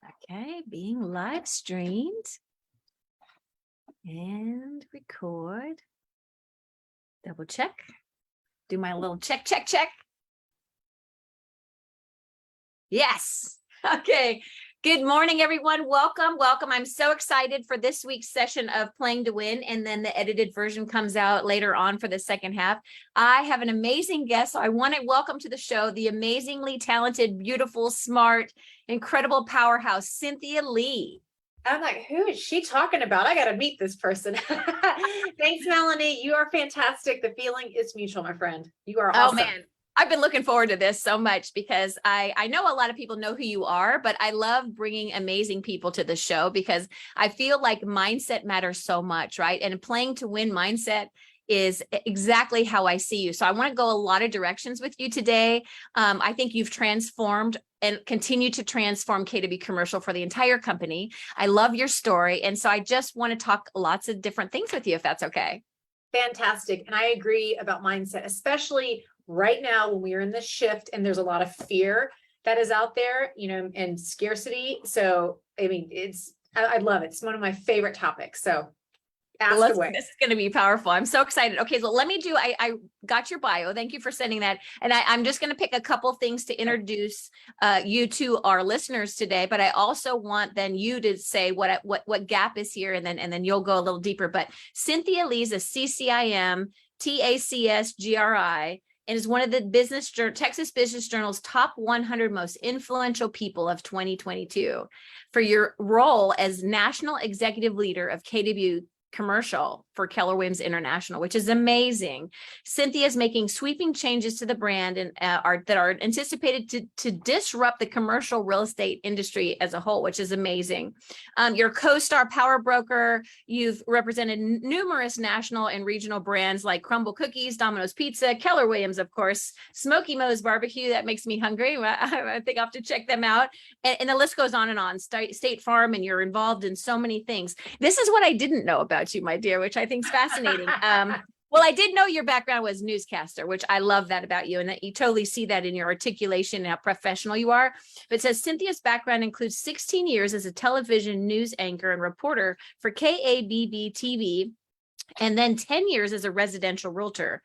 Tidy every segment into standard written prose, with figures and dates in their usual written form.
Okay, being live streamed and record. Double check. Do my little check. Yes. Okay. Good morning, everyone. Welcome. I'm so excited for this week's session of Playing to Win, and then the edited version comes out later on for the second half. I have an amazing guest. So I want to welcome to the show the amazingly talented, beautiful, smart, incredible powerhouse, Cynthia Lee. I'm like, who is she talking about? I got to meet this person. Thanks, Melanie. You are fantastic. The feeling is mutual, my friend. You are awesome. Oh, man. I've been looking forward to this so much because I know a lot of people know who you are, but I love bringing amazing people to the show because I feel like mindset matters so much, right? And playing to win mindset is exactly how I see you. So I want to go a lot of directions with you today. I think you've transformed and continue to transform K2B Commercial for the entire company. I love your story. And so I just want to talk lots of different things with you, if that's okay. Fantastic. And I agree about mindset, especially right now when we are in this shift and there's a lot of fear that is out there, and scarcity. So, I mean, I love it. It's one of my favorite topics. So ask away. This is going to be powerful. I'm so excited. Okay, so let me do, I got your bio. Thank you for sending that. And I'm just going to pick a couple things to introduce you to our listeners today, but I also want then you to say what gap is here, and then you'll go a little deeper. But Cynthia Lee is a CCIM, TACS, GRI, and is one of the Texas Business Journal's top 100 most influential people of 2022 for your role as National Executive Leader of KW Commercial for Keller Williams International, which is amazing. Cynthia is making sweeping changes to the brand and that are anticipated to disrupt the commercial real estate industry as a whole, which is amazing. You're co-star power broker. You've represented numerous national and regional brands like Crumble Cookies, Domino's Pizza, Keller Williams, of course, Smoky Mo's Barbecue. That makes me hungry. I think I'll have to check them out. And the list goes on and on. State Farm, and you're involved in so many things. This is what I didn't know about you, my dear, which I think is fascinating. Well, I did know your background was newscaster, which I love that about you, and that you totally see that in your articulation and how professional you are. But it says Cynthia's background includes 16 years as a television news anchor and reporter for KABB TV, and then 10 years as a residential realtor.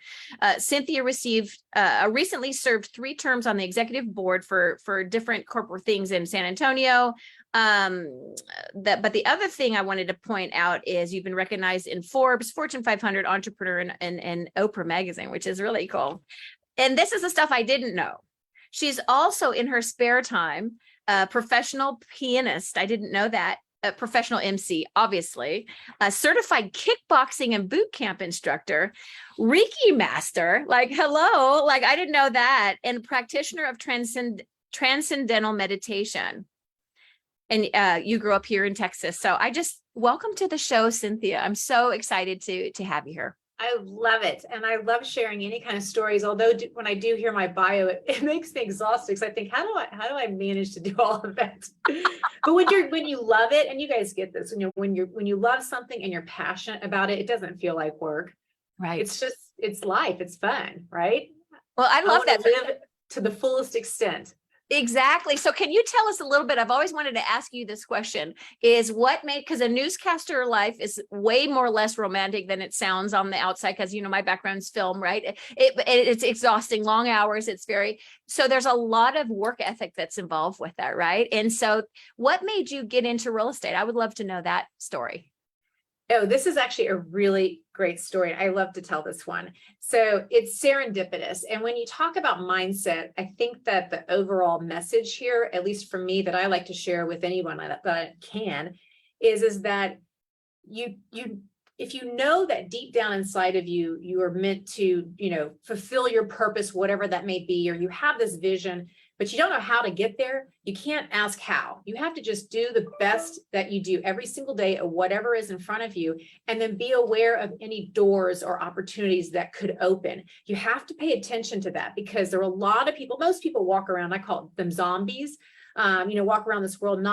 Cynthia recently served 3 terms on the executive board for different corporate things in San Antonio. But the other thing I wanted to point out is you've been recognized in Forbes, Fortune 500, Entrepreneur, and Oprah magazine, which is really cool. And this is the stuff I didn't know. She's also, in her spare time, a professional pianist. I didn't know that. A professional MC, obviously, a certified kickboxing and boot camp instructor, Reiki master, like, hello, like I didn't know that, and practitioner of transcendental meditation. And you grew up here in Texas. So welcome to the show, Cynthia. I'm so excited to have you here. I love it. And I love sharing any kind of stories. Although when I do hear my bio, it makes me exhausted because I think, how do I manage to do all of that? But when you love it, and you guys get this, when you love something and you're passionate about it, it doesn't feel like work. Right. It's life. It's fun, right? Well, I love that. Live to the fullest extent. Exactly. So can you tell us a little bit? I've always wanted to ask you this question, is what made, because a newscaster life is way more less romantic than it sounds on the outside, because, my background's film, right? It's exhausting, long hours. So there's a lot of work ethic that's involved with that, right? And so what made you get into real estate? I would love to know that story. Oh, this is actually a really great story. I love to tell this one. So it's serendipitous. And when you talk about mindset, I think that the overall message here, at least for me, that I like to share with anyone that I can, is that if you know that deep down inside of you, you are meant to, fulfill your purpose, whatever that may be, or you have this vision, but you don't know how to get there, you can't ask how. You have to just do the best that you do every single day of whatever is in front of you, and then be aware of any doors or opportunities that could open. You have to pay attention to that, because there are a lot of people, most people walk around, I call them zombies, walk around this world,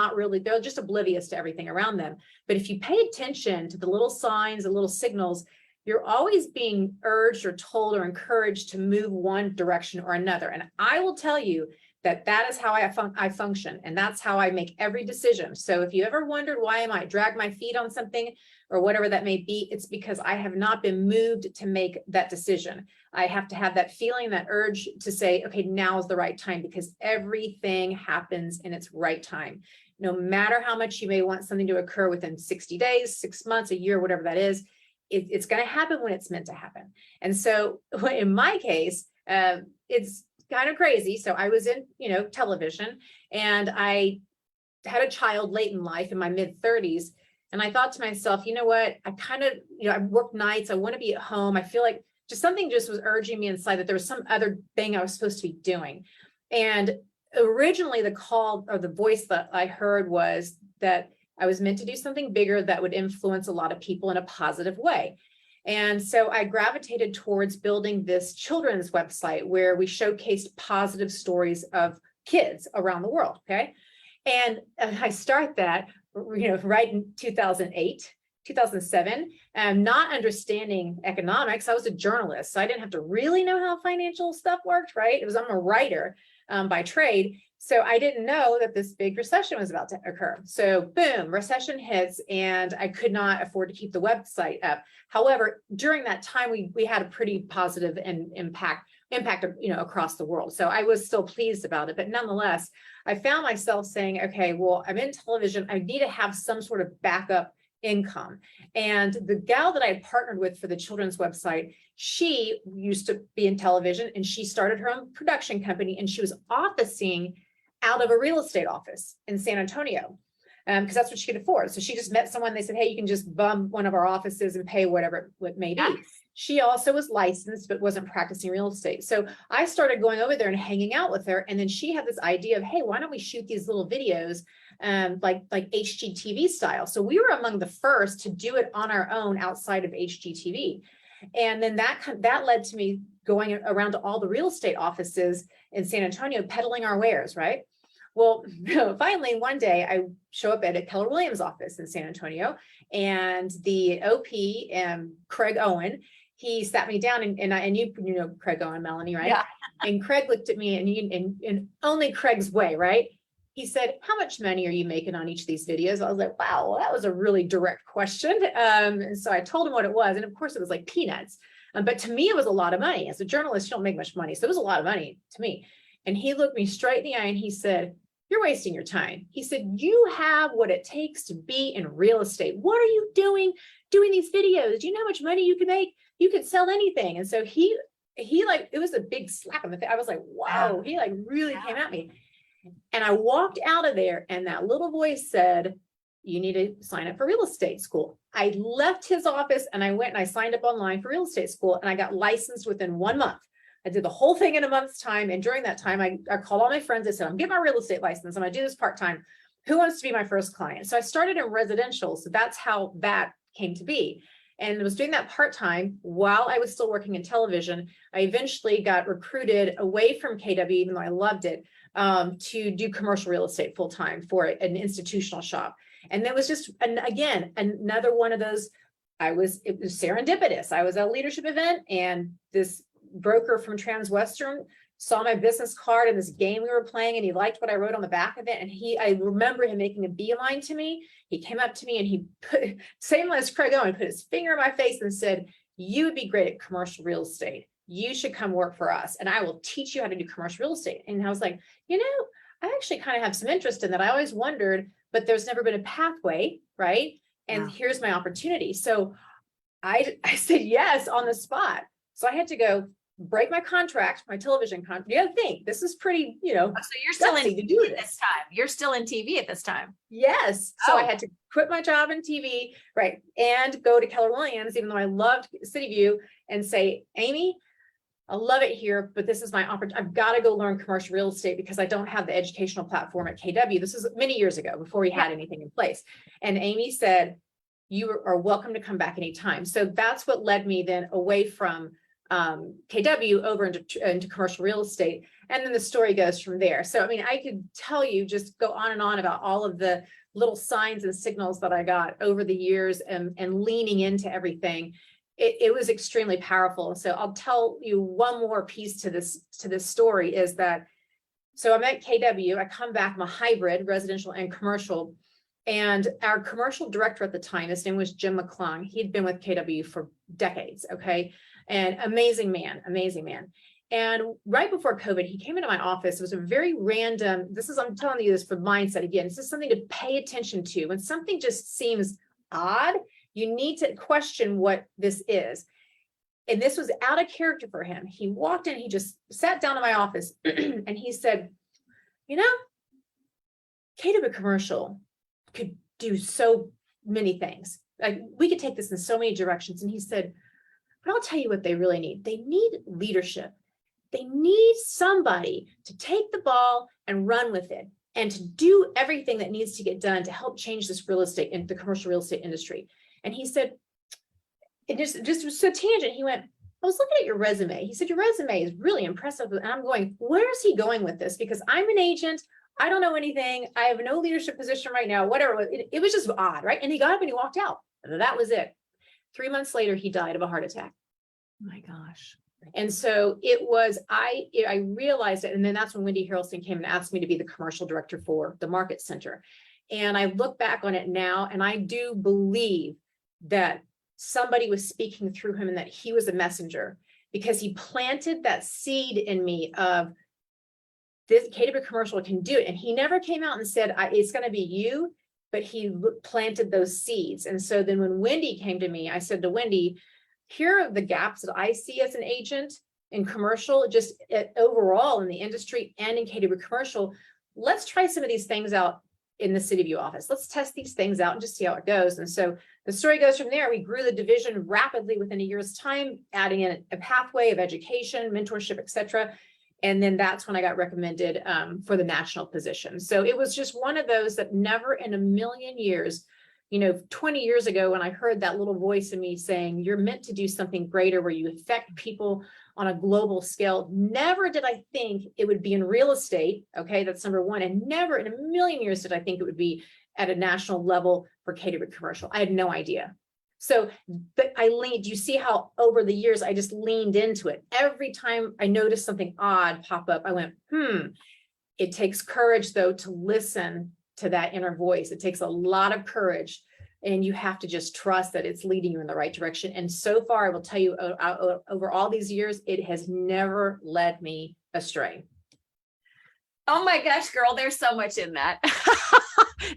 they're just oblivious to everything around them. But if you pay attention to the little signs, the little signals, you're always being urged or told or encouraged to move one direction or another. And I will tell you that is how I function, and that's how I make every decision. So if you ever wondered why I might drag my feet on something or whatever that may be, it's because I have not been moved to make that decision. I have to have that feeling, that urge to say, okay, now is the right time, because everything happens in its right time. No matter how much you may want something to occur within 60 days, 6 months, a year, whatever that is, it's going to happen when it's meant to happen. And so in my case, it's kind of crazy. So I was in, television, and I had a child late in life in my mid 30s. And I thought to myself, you know what, I kind of, I work nights. I want to be at home. I feel like something just was urging me inside that there was some other thing I was supposed to be doing. And originally the call or the voice that I heard was that I was meant to do something bigger that would influence a lot of people in a positive way. And so I gravitated towards building this children's website where we showcased positive stories of kids around the world. Okay. And I start that, right in 2008, 2007, not understanding economics. I was a journalist, so I didn't have to really know how financial stuff worked, right? I'm a writer by trade. So I didn't know that this big recession was about to occur. So boom, recession hits, and I could not afford to keep the website up. However, during that time, we had a pretty positive and impact, across the world. So I was still pleased about it. But nonetheless, I found myself saying, okay, well, I'm in television. I need to have some sort of backup income. And the gal that I had partnered with for the children's website, she used to be in television, and she started her own production company, and she was officing out of a real estate office in San Antonio, because that's what she could afford. So she just met someone. They said, hey, you can just bum one of our offices and pay whatever it may be. She also was licensed, but wasn't practicing real estate. So I started going over there and hanging out with her. And then she had this idea of, hey, why don't we shoot these little videos like HGTV style? So we were among the first to do it on our own outside of HGTV. And then that led to me going around to all the real estate offices in San Antonio, peddling our wares, right? Well, finally, one day I show up at a Keller Williams office in San Antonio, and the OP, Craig Owen, he sat me down, and you know Craig Owen, Melanie, right? Yeah. And Craig looked at me, and in only Craig's way, right? He said, how much money are you making on each of these videos? I was like, wow, well, that was a really direct question. And so I told him what it was. And of course, it was like peanuts. But to me, it was a lot of money. As a journalist, you don't make much money. So it was a lot of money to me. And he looked me straight in the eye and he said, you're wasting your time. He said, you have what it takes to be in real estate. What are you doing these videos? Do you know how much money you can make? You could sell anything. And so he like, it was a big slap on the face. I was like, whoa, he like really came at me. And I walked out of there, and that little voice said, you need to sign up for real estate school. I left his office and I went and I signed up online for real estate school, and I got licensed within 1 month. I did the whole thing in a month's time. And during that time, I called all my friends. I said, I'm getting my real estate license. I'm going to do this part-time. Who wants to be my first client? So I started in residential. So that's how that came to be. And I was doing that part-time while I was still working in television. I eventually got recruited away from KW, even though I loved it, to do commercial real estate full-time for an institutional shop. And that was just, again, another one of those, it was serendipitous. I was at a leadership event, and this broker from Transwestern saw my business card and this game we were playing, and he liked what I wrote on the back of it. And I remember him making a beeline to me. He came up to me and he put, same as Craig Owen, put his finger in my face and said, you would be great at commercial real estate. You should come work for us, and I will teach you how to do commercial real estate. And I was like, I actually kind of have some interest in that. I always wondered, but there's never been a pathway, right? And here's my opportunity. So I said yes on the spot. So I had to go break my contract, my television contract. You gotta think, this is pretty, So you're still in to do this time. You're still in TV at this time. Yes. So I had to quit my job in TV, right, and go to Keller Williams, even though I loved City View, and say, Amy, I love it here, but this is my opportunity. I've got to go learn commercial real estate because I don't have the educational platform at KW. This is many years ago, before we had anything in place. And Amy said, you are welcome to come back anytime. So that's what led me then away from KW over into commercial real estate. And then the story goes from there. So, I mean, I could tell you, just go on and on about all of the little signs and signals that I got over the years, and leaning into everything. It was extremely powerful. So I'll tell you one more piece to this story, is that So I'm at KW, I come back, I'm a hybrid, residential and commercial. And our commercial director at the time, his name was Jim McClung. He'd been with KW for decades, okay? And amazing man, amazing man. And right before COVID, he came into my office. It was a very random, I'm telling you this for mindset again, this is something to pay attention to. When something just seems odd, you need to question what this is. And this was out of character for him. He walked in, he just sat down in my office and he said, you know, KW Commercial could do so many things. Like we could take this in so many directions. And he said, but I'll tell you what they really need. They need leadership. They need somebody to take the ball and run with it and to do everything that needs to get done to help change this real estate and the commercial real estate industry. And he said, it just was so tangent. He went, I was looking at your resume. He said, your resume is really impressive. And I'm going, where is he going with this? Because I'm an agent. I don't know anything. I have no leadership position right now, whatever. It was just odd, right? And he got up and he walked out. That was it. 3 months later, he died of a heart attack. Oh my gosh. And so it was, I realized it. And then that's when Wendy Harrelson came and asked me to be the commercial director for the market center. And I look back on it now, and I do believe that somebody was speaking through him and that he was a messenger, because he planted that seed in me of this KW Commercial can do it. And he never came out and said, it's going to be you, but he planted those seeds. And so then when Wendy came to me, I said to Wendy, here are the gaps that I see as an agent in commercial, just overall in the industry and in KW Commercial. Let's try some of these things out in the City View office. Let's test these things out and just see how it goes. And so the story goes from there. We grew the division rapidly within a year's time, adding in a pathway of education, mentorship, et cetera. And then that's when I got recommended for the national position. So it was just one of those that never in a million years, 20 years ago, when I heard that little voice in me saying, you're meant to do something greater where you affect people on a global scale, never did I think it would be in real estate. Okay, that's number one. And never in a million years did I think it would be at a national level for KW Commercial. I had no idea. So, but I leaned, you see how over the years, I just leaned into it. Every time I noticed something odd pop up, I went, It takes courage though, to listen to that inner voice. It takes a lot of courage, and you have to just trust that it's leading you in the right direction. And so far, I will tell you, over all these years, it has never led me astray. Oh my gosh, girl, there's so much in that.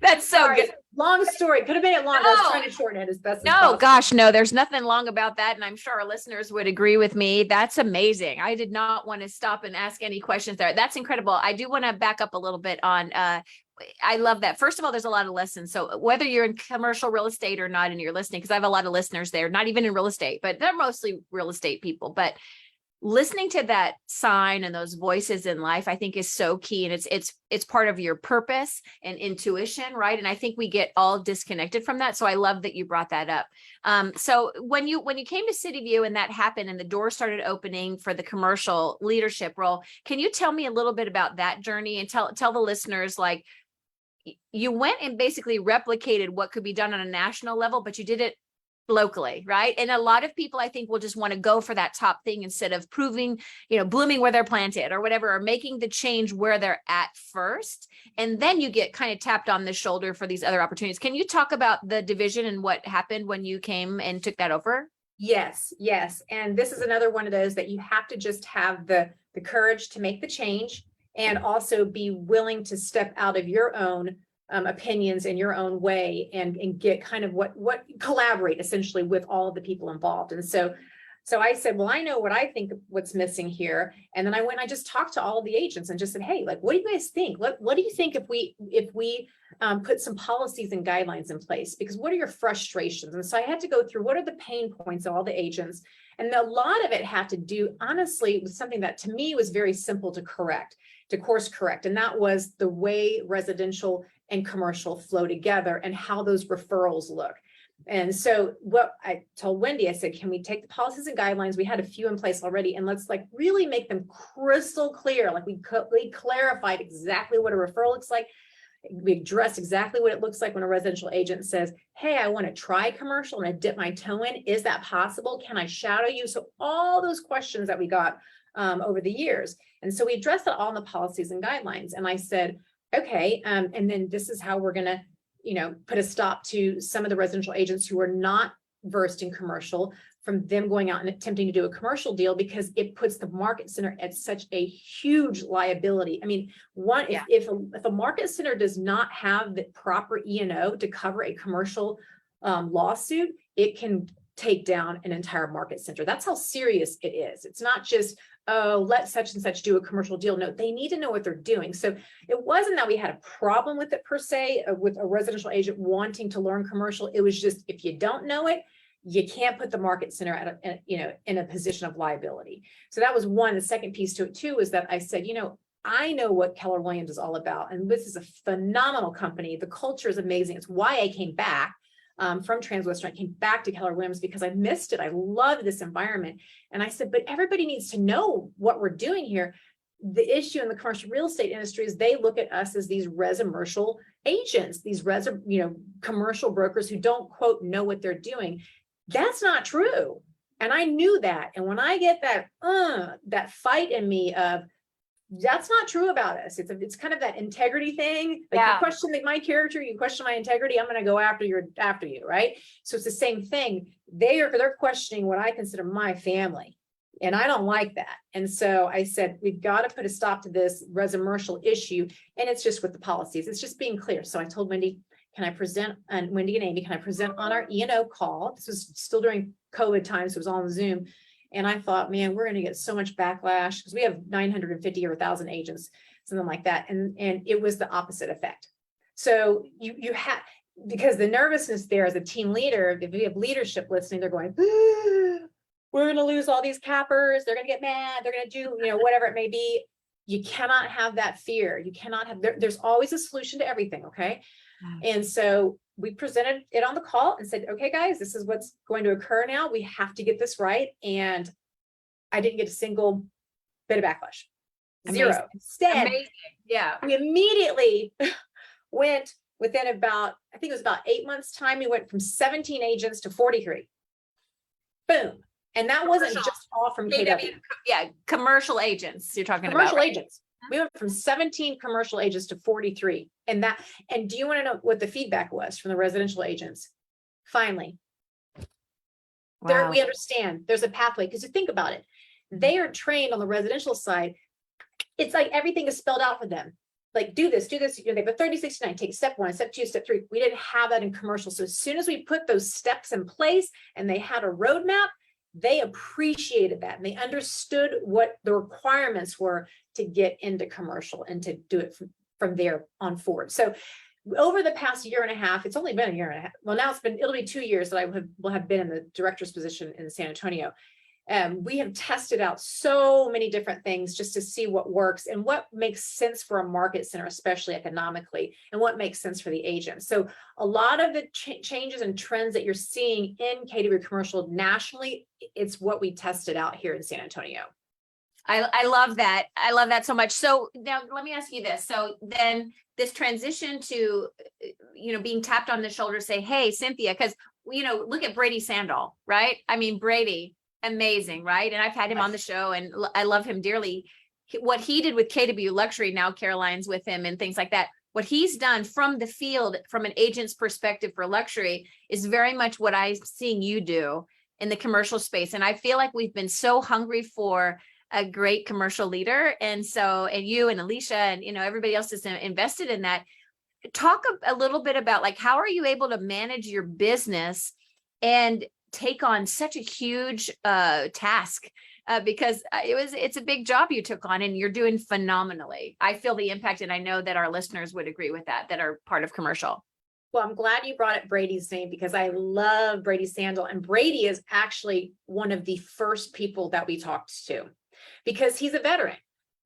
That's so Sorry, good. Long story. Could have made it longer. I was trying to shorten it as best as possible. No, gosh, no, there's nothing long about that. And I'm sure our listeners would agree with me. That's amazing. I did not want to stop and ask any questions there. That's incredible. I do want to back up a little bit on, I love that. First of all, there's a lot of lessons. So whether you're in commercial real estate or not, and you're listening, because I have a lot of listeners there, not even in real estate, but they're mostly real estate people. But listening to that sign and those voices in life, I think is so key. And it's part of your purpose and intuition, right? And I think we get all disconnected from that. So I love that you brought that up. So when you came to City View and that happened and the doors started opening for the commercial leadership role, can you tell me a little bit about that journey and tell the listeners, like, you went and basically replicated what could be done on a national level, but you did it locally, right? And a lot of people, I think, will just want to go for that top thing instead of proving, blooming where they're planted or whatever, or making the change where they're at first. And then you get kind of tapped on the shoulder for these other opportunities. Can you talk about the division and what happened when you came and took that over? Yes. And this is another one of those that you have to just have the courage to make the change, and also be willing to step out of your own opinions in your own way and get kind of what collaborate essentially with all of the people involved. And so I said, well, I know what I think what's missing here. And then I just talked to all of the agents and just said, hey, like, what do you guys think? What do you think if we put some policies and guidelines in place? Because what are your frustrations? And so I had to go through what are the pain points of all the agents. And a lot of it had to do, honestly, with something that to me was very simple to course correct. And that was the way residential and commercial flow together and how those referrals look. And so what I told Wendy, I said, can we take the policies and guidelines? We had a few in place already, and let's like really make them crystal clear. Like we clarified exactly what a referral looks like. We addressed exactly what it looks like when a residential agent says, hey, I want to try commercial and I dip my toe in. Is that possible? Can I shadow you? So all those questions that we got over the years. And so we addressed that all in the policies and guidelines. And I said, okay, and then this is how we're going to, put a stop to some of the residential agents who are not versed in commercial from them going out and attempting to do a commercial deal, because it puts the market center at such a huge liability. I mean, if a market center does not have the proper E&O to cover a commercial lawsuit, it can take down an entire market center. That's how serious it is. It's not just, oh, let such and such do a commercial deal. No, they need to know what they're doing. So it wasn't that we had a problem with it per se, with a residential agent wanting to learn commercial. It was just, if you don't know it, you can't put the market center in a position of liability. So that was one. The second piece to it too is that I said, I know what Keller Williams is all about, and this is a phenomenal company. The culture is amazing. It's why I came back from Transwestern. I came back to Keller Williams because I missed it. I love this environment. And I said, but everybody needs to know what we're doing here. The issue in the commercial real estate industry is they look at us as these residential agents, these commercial brokers who don't, quote, know what they're doing. That's not true. And I knew that. And when I get that fight in me of, that's not true about us. It's kind of that integrity thing. Like, you question my character, you question my integrity, I'm going to go after you, right? So it's the same thing. They're questioning what I consider my family. And I don't like that. And so I said, we've got to put a stop to this residential issue. And it's just with the policies. It's just being clear. So I told Wendy, can I present, and Wendy and Amy, can I present on our E&O call? This was still during COVID time, so it was on Zoom. And I thought, man, we're going to get so much backlash because we have 950 or 1,000 agents, something like that. And it was the opposite effect. So you have, because the nervousness there as a team leader, if we have leadership listening, they're going, we're going to lose all these cappers. They're going to get mad. They're going to do, whatever it may be. You cannot have that fear. You cannot have, there's always a solution to everything. Okay. And so we presented it on the call and said, okay, guys, this is what's going to occur now. We have to get this right. And I didn't get a single bit of backlash. Zero. Amazing. Instead, Yeah. we immediately went within about, I think it was about 8 months time. We went from 17 agents to 43. Boom. And that wasn't just all from KW. Yeah. Commercial agents you're talking Commercial about. Right? agents. We went from 17 commercial agents to 43. And do you want to know what the feedback was from the residential agents? Finally, we understand there's a pathway, because you think about it, they are trained on the residential side. It's like everything is spelled out for them. Like, do this, they have a 3069, take step 1, step 2, step 3. We didn't have that in commercial. So as soon as we put those steps in place and they had a roadmap, they appreciated that and they understood what the requirements were to get into commercial and to do it from there on forward. So over the past year and a half, it's only been a year and a half. Well, now it'll be 2 years that I will have been in the director's position in San Antonio. We have tested out so many different things just to see what works and what makes sense for a market center, especially economically, and what makes sense for the agent. So a lot of the changes and trends that you're seeing in KW commercial nationally, it's what we tested out here in San Antonio. I love that. I love that so much. So now let me ask you this. So then this transition to, being tapped on the shoulder, say, hey, Cynthia, because, look at Brady Sandall, right? I mean, Brady, amazing, right? And I've had him on the show and I love him dearly. What he did with KW Luxury, now Caroline's with him and things like that. What he's done from the field, from an agent's perspective for luxury, is very much what I'm seeing you do in the commercial space. And I feel like we've been so hungry for a great commercial leader. And you and Alicia and, everybody else is invested in that. Talk a little bit about, like, how are you able to manage your business and take on such a huge task? Because it's a big job you took on and you're doing phenomenally. I feel the impact, and I know that our listeners would agree with that are part of commercial. Well, I'm glad you brought up Brady's name because I love Brady Sandall. And Brady is actually one of the first people that we talked to because he's a veteran.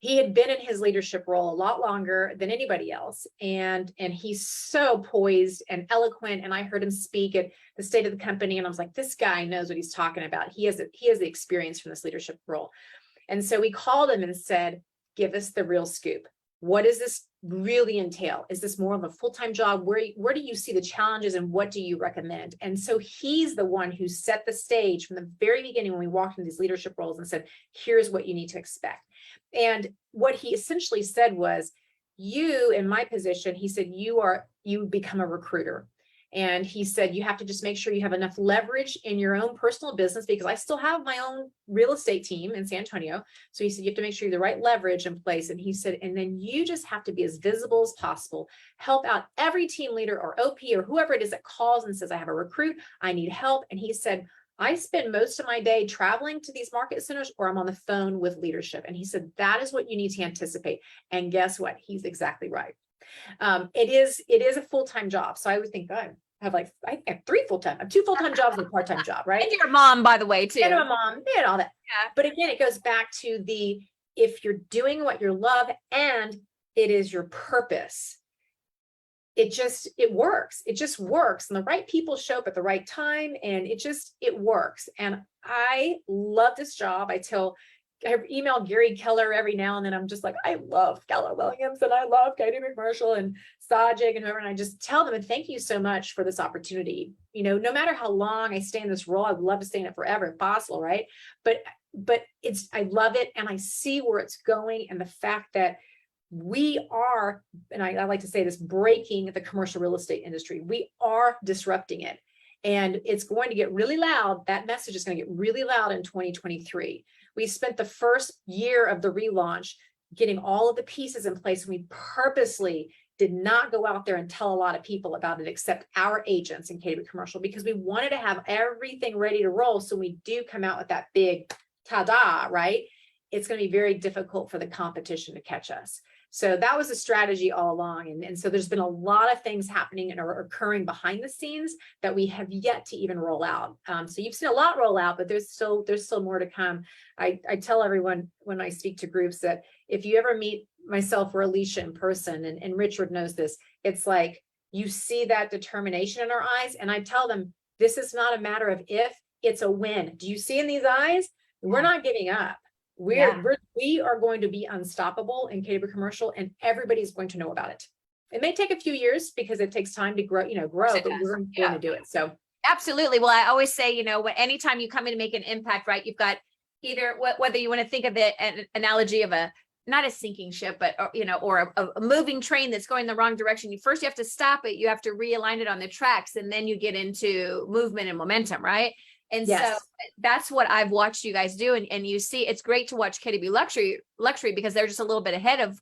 He had been in his leadership role a lot longer than anybody else. And he's so poised and eloquent. And I heard him speak at the state of the company. And I was like, this guy knows what he's talking about. He has the experience from this leadership role. And so we called him and said, give us the real scoop. What is this really entail? Is this more of a full-time job? Where do you see the challenges and what do you recommend? And so he's the one who set the stage from the very beginning when we walked into these leadership roles and said, here's what you need to expect. And what he essentially said was, you, in my position, he said, you become a recruiter. And he said, you have to just make sure you have enough leverage in your own personal business, because I still have my own real estate team in San Antonio. So he said, you have to make sure you have the right leverage in place. And he said, and then you just have to be as visible as possible, help out every team leader or OP or whoever it is that calls and says, I have a recruit, I need help. And he said, I spend most of my day traveling to these market centers, or I'm on the phone with leadership. And he said, that is what you need to anticipate. And guess what? He's exactly right. It is a full-time job. So I would think, I have 3 full-time, I have 2 full-time jobs and a part-time job, right? And your mom, by the way, too. And my mom and all that. Yeah. But again, it goes back to if you're doing what you love and it is your purpose, it works. It just works. And the right people show up at the right time, and it works. And I love this job. I email Gary Keller every now and then. I'm just like, I love Keller Williams and I love KW Commercial and Sajik and whoever. And I just tell them, and thank you so much for this opportunity. No matter how long I stay in this role, I would love to stay in it forever if possible, right? But I love it, and I see where it's going, and the fact that we are, and I like to say this, breaking the commercial real estate industry. We are disrupting it, and it's going to get really loud. That message is going to get really loud in 2023. We spent the first year of the relaunch getting all of the pieces in place. We purposely did not go out there and tell a lot of people about it except our agents in KW Commercial, because we wanted to have everything ready to roll. So we do come out with that big ta-da, right? It's going to be very difficult for the competition to catch us. So that was a strategy all along. And so there's been a lot of things happening and are occurring behind the scenes that we have yet to even roll out. So you've seen a lot roll out, but there's still more to come. I tell everyone when I speak to groups that if you ever meet myself or Alicia in person, and Richard knows this, it's like you see that determination in our eyes. And I tell them, this is not a matter of if, it's a when. Do you see in these eyes? We're not giving up. We are going to be unstoppable in KW Commercial, and everybody's going to know about it. It may take a few years because it takes time to grow, but we're going to do it. So absolutely. Well, I always say, anytime you come in to make an impact, right, you've got either whether you want to think of it an analogy of not a sinking ship, but or a moving train that's going the wrong direction. You have to stop it. You have to realign it on the tracks, and then you get into movement and momentum, right? And so that's what I've watched you guys do. And you see, it's great to watch KW Luxury because they're just a little bit ahead of,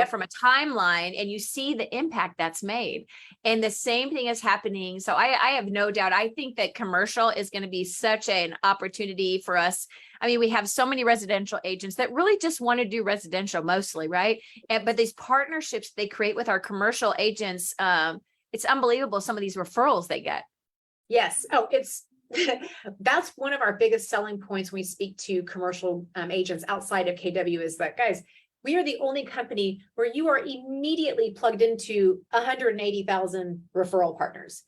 from a timeline, and you see the impact that's made. And the same thing is happening. So I have no doubt. I think that commercial is going to be such an opportunity for us. I mean, we have so many residential agents that really just want to do residential mostly, right? But these partnerships they create with our commercial agents, it's unbelievable. Some of these referrals they get. Yes. Oh, that's one of our biggest selling points when we speak to commercial agents outside of KW is that, guys, we are the only company where you are immediately plugged into 180,000 referral partners.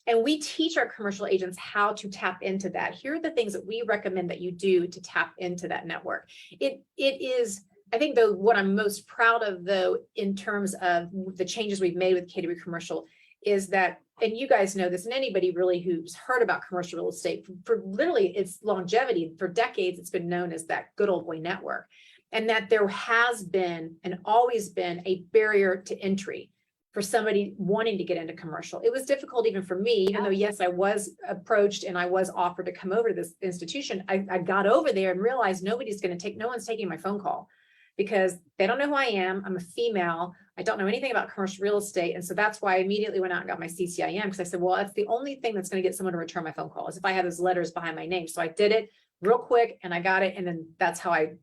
And we teach our commercial agents how to tap into that. Here are the things that we recommend that you do to tap into that network. It is, I think, though, what I'm most proud of, though, in terms of the changes we've made with KW Commercial is that, and you guys know this, and anybody really who's heard about commercial real estate for literally its longevity, for decades, it's been known as that good old boy network. And that there has been and always been a barrier to entry for somebody wanting to get into commercial. It was difficult even for me, even though, yes, I was approached and I was offered to come over to this institution. I got over there and realized no one's taking my phone call because they don't know who I am. I'm a female. I don't know anything about commercial real estate. And so that's why I immediately went out and got my CCIM, because I said, well, that's the only thing that's going to get someone to return my phone call is if I have those letters behind my name. So I did it real quick and I got it. And then that's how I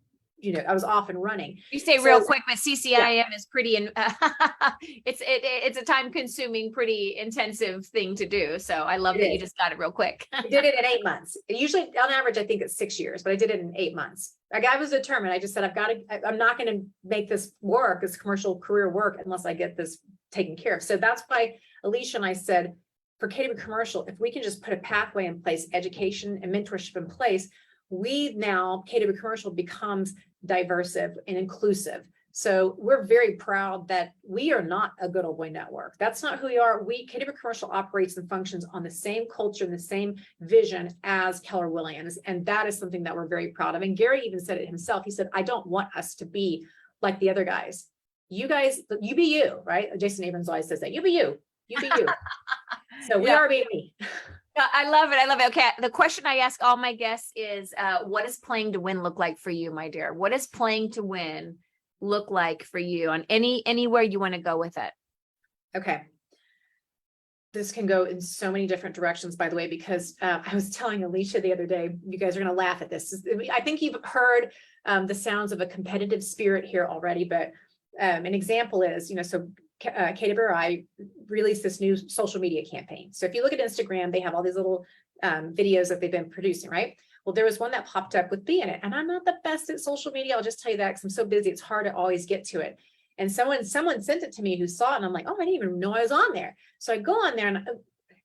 was off and running. You say real quick, but CCIM is pretty, it's a time consuming, pretty intensive thing to do. So I love that you just got it real quick. I did it in 8 months. Usually on average, I think it's 6 years, but I did it in 8 months. Like I was determined. I just said, I'm not going to make this work, this commercial career work unless I get this taken care of. So that's why Alicia and I said, for KW Commercial, if we can just put a pathway in place, education and mentorship in place, KW Commercial becomes diverse and inclusive So we're very proud that we are not a good old boy network. That's not who we are. Category Commercial operates and functions on the same culture and the same vision as Keller Williams. And that is something that we're very proud of. And Gary even said it himself. He said, I don't want us to be like the other guys. You guys, you be you, right? Jason Abrams always says that. You be you. You be you. So we are being me. Yeah, I love it. I love it. Okay. The question I ask all my guests is, what does playing to win look like for you, my dear? What does playing to win look like for you on anywhere you want to go with it? Okay. This can go in so many different directions, by the way, because I was telling Alicia the other day, you guys are going to laugh at this. I think you've heard the sounds of a competitive spirit here already, but an example is, so KWI released this new social media campaign. So if you look at Instagram, they have all these little videos that they've been producing, right? Well, there was one that popped up with me in it, and I'm not the best at social media. I'll just tell you that because I'm so busy. It's hard to always get to it. And someone sent it to me who saw it, and I'm like, oh, I didn't even know I was on there. So I go on there, and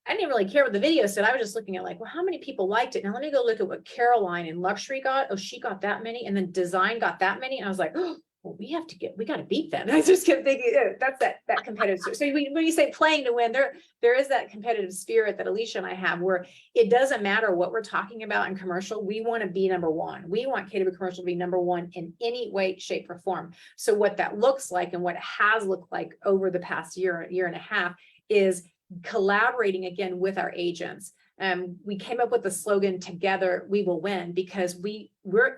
I didn't really care what the video said. I was just looking at like, well, how many people liked it? Now let me go look at what Caroline in luxury got. Oh, she got that many, and then design got that many. And I was like, oh, well, we got to beat them. I just kept thinking, that's that competitive. So when you say playing to win, there is that competitive spirit that Alicia and I have, where it doesn't matter what we're talking about in commercial. We want to be number one. We want KW Commercial to be number one in any way, shape, or form. So what that looks like and what it has looked like over the past year and a half is collaborating again with our agents. We came up with the slogan, together we will win, because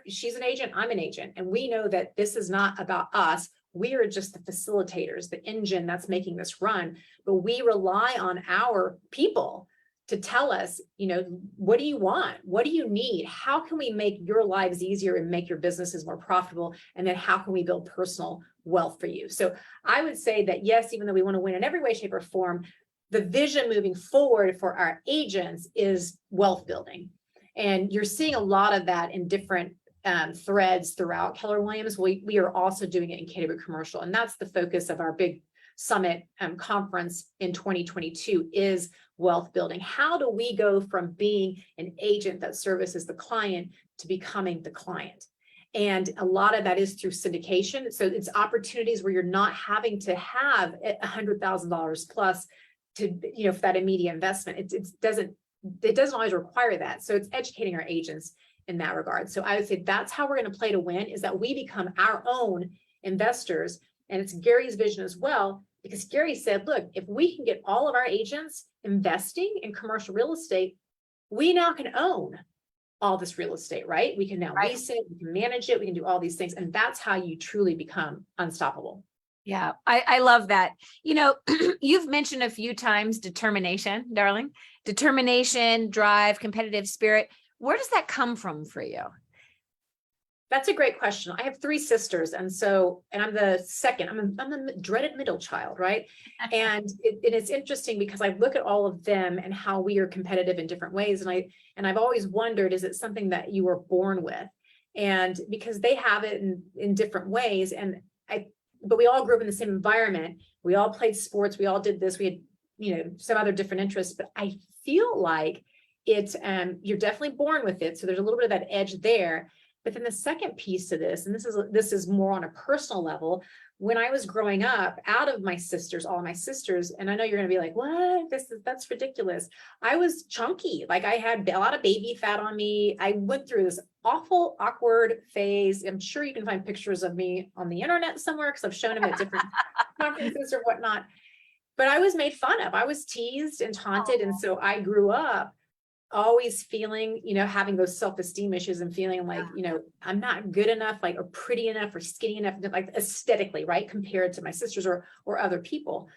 she's an agent, I'm an agent, and we know that this is not about us. We are just the facilitators, the engine that's making this run, but we rely on our people to tell us, what do you want? What do you need? How can we make your lives easier and make your businesses more profitable? And then how can we build personal wealth for you? So I would say that yes, even though we want to win in every way, shape, or form, the vision moving forward for our agents is wealth building. And you're seeing a lot of that in different threads throughout Keller Williams. We are also doing it in KW Commercial. And that's the focus of our big summit conference in 2022 is wealth building. How do we go from being an agent that services the client to becoming the client? And a lot of that is through syndication. So it's opportunities where you're not having to have $100,000 plus for that immediate investment. It doesn't always require that. So it's educating our agents in that regard. So I would say that's how we're going to play to win, is that we become our own investors. And it's Gary's vision as well, because Gary said, look, if we can get all of our agents investing in commercial real estate, we now can own all this real estate, right? We can now lease it, we can manage it, we can do all these things. And that's how you truly become unstoppable. Yeah, I love that. You've mentioned a few times determination, darling. Determination, drive, competitive spirit. Where does that come from for you? That's a great question. I have 3 sisters. And I'm the second, I'm the dreaded middle child, right? And it's interesting because I look at all of them and how we are competitive in different ways. And I've always wondered, is it something that you were born with? And because they have it in different ways. But we all grew up in the same environment. We all played sports. We all did this. We had, some other different interests, but I feel like it's, you're definitely born with it. So there's a little bit of that edge there. But then the second piece to this, and this is more on a personal level, when I was growing up, out of my sisters, all my sisters, and I know you're going to be like, what? That's ridiculous. I was chunky. Like I had a lot of baby fat on me. I went through this awful, awkward phase. I'm sure you can find pictures of me on the internet somewhere because I've shown them at different conferences or whatnot. But I was made fun of. I was teased and taunted. And so I grew up always feeling, having those self-esteem issues and feeling like, I'm not good enough, like, or pretty enough or skinny enough, like aesthetically, right, compared to my sisters or other people.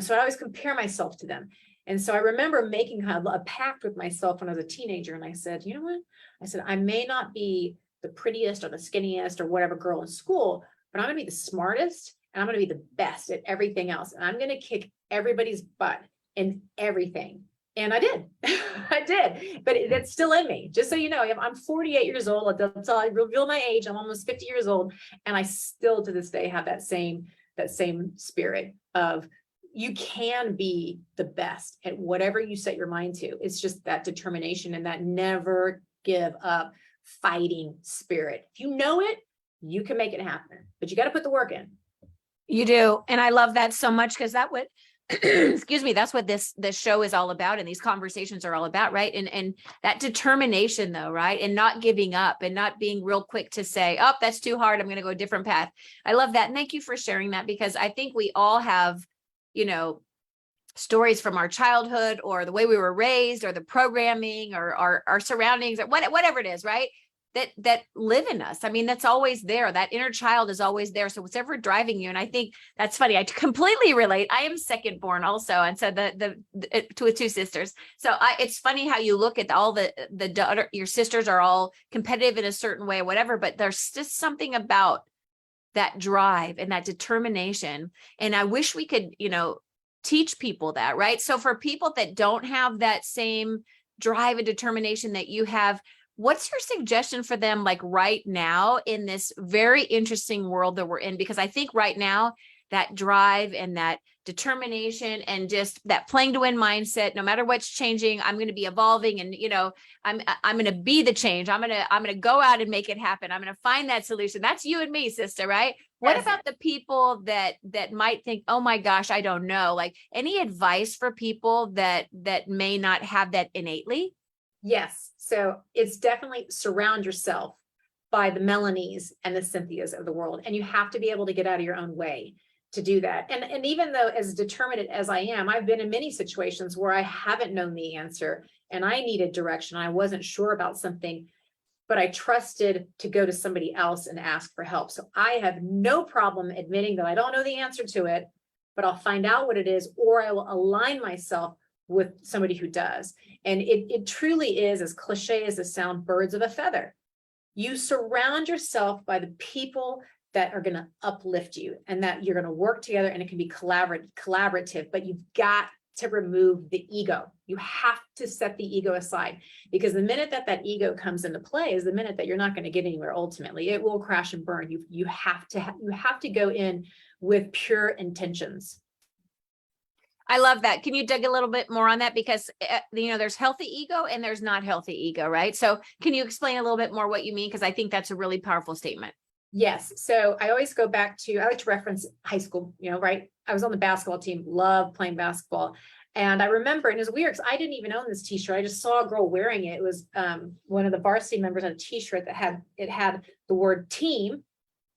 So I always compare myself to them. And so I remember making a pact with myself when I was a teenager. And I said, you know what? I said, I may not be the prettiest or the skinniest or whatever girl in school, but I'm going to be the smartest and I'm going to be the best at everything else. And I'm going to kick everybody's butt in everything. And I did, I did, but it's still in me. Just so you know, I'm 48 years old. That's all I reveal my age. I'm almost 50 years old. And I still to this day have that same spirit of you can be the best at whatever you set your mind to. It's just that determination and that never give up fighting spirit. If you know it, you can make it happen, but you got to put the work in. You do. And I love that so much because that would, excuse me, that's what this show is all about. And these conversations are all about, right? And that determination though, right? And not giving up and not being real quick to say, oh, that's too hard, I'm going to go a different path. I love that. And thank you for sharing that, because I think we all have, you know, stories from our childhood or the way we were raised or the programming or our surroundings or whatever it is, right? That live in us. I mean, that's always there. That inner child is always there. So whatever driving you. And I think that's funny. I completely relate. I am second born also. And so with two sisters. So it's funny how you look at all the daughter, your sisters are all competitive in a certain way, whatever, but there's just something about that drive and that determination. And I wish we could, you know, teach people that, right? So for people that don't have that same drive and determination that you have, what's your suggestion for them, like right now in this very interesting world that we're in? Because I think right now that drive and that determination and just that playing to win mindset, no matter what's changing, I'm going to be evolving, and you know, I'm going to be the change. I'm going to go out and make it happen. I'm going to find that solution. That's you and me, sister, right? What Yes. about the people that might think, oh my gosh, I don't know. Like, any advice for people that may not have that innately? Yes. So it's definitely surround yourself by the Melanies and the Cynthias of the world. And you have to be able to get out of your own way to do that. And even though as determined as I am, I've been in many situations where I haven't known the answer and I needed direction. I wasn't sure about something, but I trusted to go to somebody else and ask for help. So I have no problem admitting that I don't know the answer to it, but I'll find out what it is, or I will align myself with somebody who does. And it truly is, as cliche as it sounds, birds of a feather. You surround yourself by the people that are going to uplift you and that you're going to work together, and it can be collaborative, but you've got to remove the ego. You have to set the ego aside, because the minute that ego comes into play is the minute that you're not going to get anywhere. Ultimately, it will crash and burn. You have to go in with pure intentions. I love that. Can you dig a little bit more on that? Because, you know, there's healthy ego and there's not healthy ego, right? So can you explain a little bit more what you mean? Because I think that's a really powerful statement. Yes. So I always go back to, I like to reference high school, you know, right? I was on the basketball team, loved playing basketball. And I remember, and it was weird because I didn't even own this t-shirt. I just saw a girl wearing it. It was one of the varsity members had a t-shirt that had the word team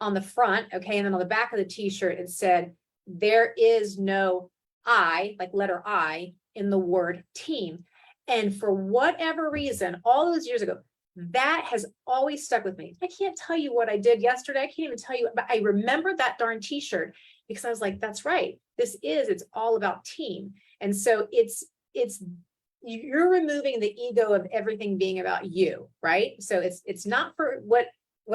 on the front. Okay. And then on the back of the t-shirt, it said, there is no I, like letter I, in the word team. And for whatever reason, all those years ago, that has always stuck with me. I can't tell you what I did yesterday. I can't even tell you, but I remember that darn t-shirt because I was like, that's right. It's all about team. And so it's you're removing the ego of everything being about you, right? So it's not for what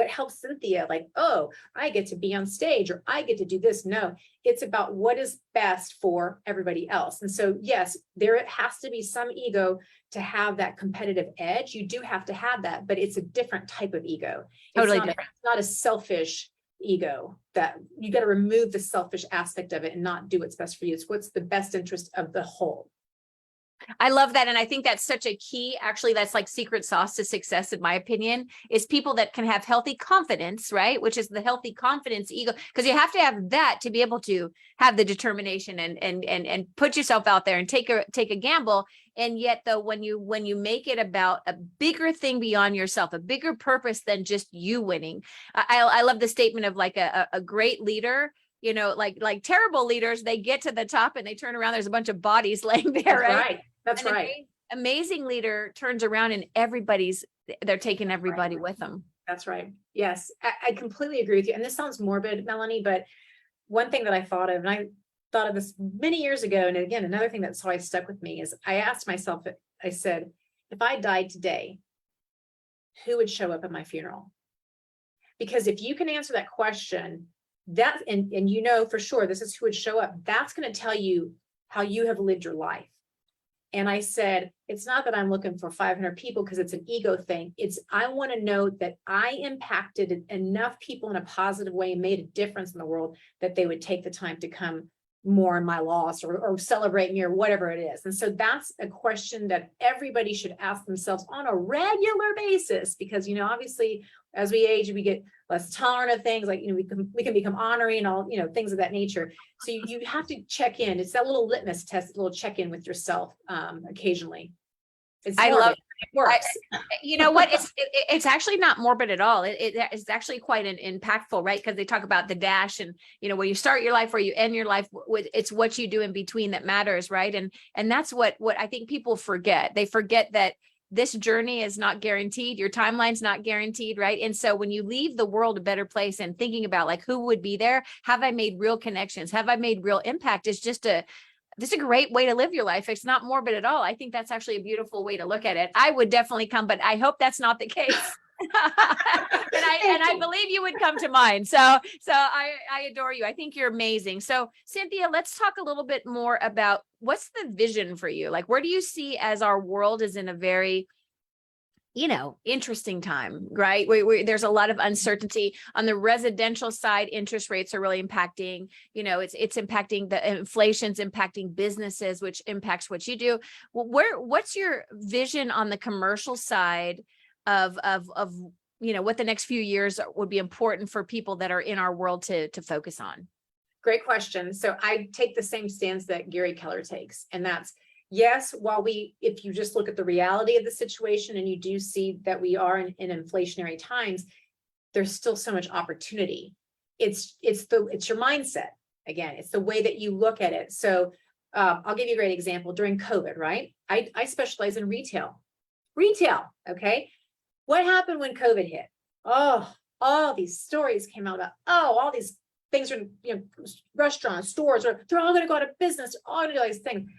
helps Cynthia, like, oh, I get to be on stage or I get to do this. No, it's about what is best for everybody else. And so, yes, there has to be some ego to have that competitive edge. You do have to have that, but it's a different type of ego. Totally It's different. not a selfish ego. That you got to remove the selfish aspect of it and not do what's best for you. It's what's the best interest of the whole. I love that. And I think that's such a key, actually, that's like secret sauce to success, in my opinion, is people that can have healthy confidence, right? Which is the healthy confidence ego, because you have to have that to be able to have the determination and put yourself out there and take a gamble. And yet though, when you make it about a bigger thing beyond yourself, a bigger purpose than just you winning. I love the statement of like a great leader. You know, like terrible leaders, they get to the top and they turn around, there's a bunch of bodies laying there, right? That's An right. Amazing leader turns around and they're taking everybody with them. That's right. Yes, I completely agree with you. And this sounds morbid, Melanie, but one thing that I thought of, and I thought of this many years ago, and again, another thing that's always stuck with me is I asked myself, I said, if I died today, who would show up at my funeral? Because if you can answer that question, that and you know for sure this is who would show up, that's going to tell you how you have lived your life. And I said, it's not that I'm looking for 500 people because it's an ego thing. It's I want to know that I impacted enough people in a positive way and made a difference in the world that they would take the time to come mourn my loss or celebrate me or whatever it is. And so that's a question that everybody should ask themselves on a regular basis, because, obviously as we age, we get less tolerant of things like, we can become honoring and all, things of that nature. So you have to check in. It's that little litmus test, a little check in with yourself occasionally. I love it works. You know what? It's actually not morbid at all. It's actually quite an impactful, right? Because they talk about the dash and, where you start your life, where you end your life, it's what you do in between that matters, right? And that's what I think people forget. They forget that this journey is not guaranteed. Your timeline's not guaranteed, right? And so when you leave the world a better place and thinking about like, who would be there? Have I made real connections? Have I made real impact? It's just this is a great way to live your life. It's not morbid at all. I think that's actually a beautiful way to look at it. I would definitely come, but I hope that's not the case. and I believe you would come to mind. So I adore you. I think you're amazing. So Cynthia, let's talk a little bit more about what's the vision for you? Like, where do you see as our world is in a very interesting time, right? There's a lot of uncertainty on the residential side. Interest rates are really impacting, it's impacting the inflation's impacting businesses, which impacts what you do. What's your vision on the commercial side of what the next few years would be important for people that are in our world to focus on? Great question. So I take the same stance that Gary Keller takes, and that's, yes, if you just look at the reality of the situation and you do see that we are in inflationary times, there's still so much opportunity. It's your mindset. Again, it's the way that you look at it. So I'll give you a great example. During COVID, right? I specialize in retail. Okay. What happened when COVID hit? Oh, all these stories came out about, all these things are, restaurants, stores, they're all going to go out of business, all going to do all these things.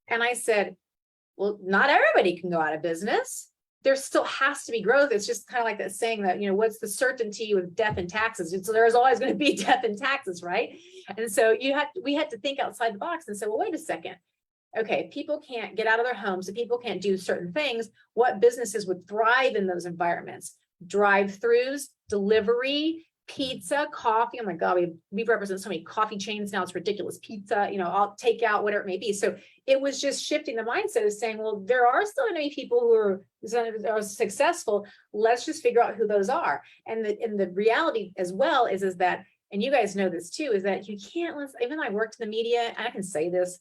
And I said, well, not everybody can go out of business. There still has to be growth. It's just kind of like that saying that, what's the certainty with death and taxes? So there's always going to be death and taxes, right? And so we had to think outside the box and say, well, wait a second. Okay, people can't get out of their homes, so people can't do certain things. What businesses would thrive in those environments? Drive-throughs, delivery, pizza, coffee. Oh my God, we represent so many coffee chains now. It's ridiculous. Pizza, I'll take out whatever it may be. So it was just shifting the mindset of saying, well, there are still going to be people who are successful. Let's just figure out who those are. And the reality as well is that, and you guys know this too, is that you can't listen. Even though I worked in the media, and I can say this,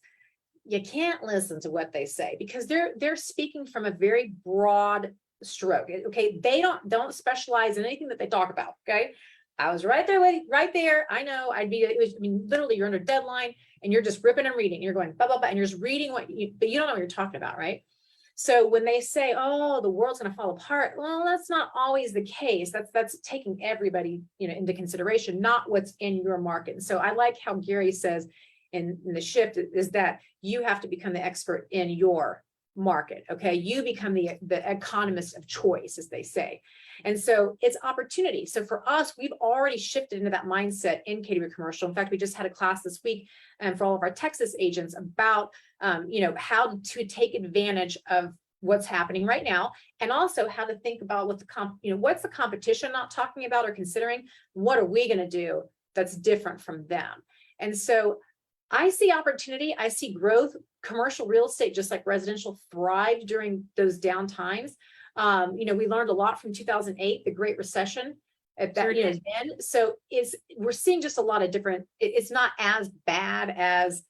you can't listen to what they say because they're speaking from a very broad stroke. Okay, they don't specialize in anything that they talk about. Okay. I was right there. I know literally you're under deadline and you're just ripping and reading. You're going, blah, blah, blah. And you're just reading but you don't know what you're talking about. Right. So when they say, oh, the world's going to fall apart, well, that's not always the case. That's taking everybody, into consideration, not what's in your market. And so I like how Gary says in the shift is that you have to become the expert in your market. Okay. You become the economist of choice, as they say. And so it's opportunity. So for us, we've already shifted into that mindset in Catering Commercial. In fact, we just had a class this week for all of our Texas agents about, how to take advantage of what's happening right now, and also how to think about what what's the competition not talking about or considering. What are we going to do that's different from them? And so I see opportunity. I see growth. Commercial real estate, just like residential, thrived during those down times. We learned a lot from 2008, the Great Recession. So we're seeing just a lot of different. It's not as bad as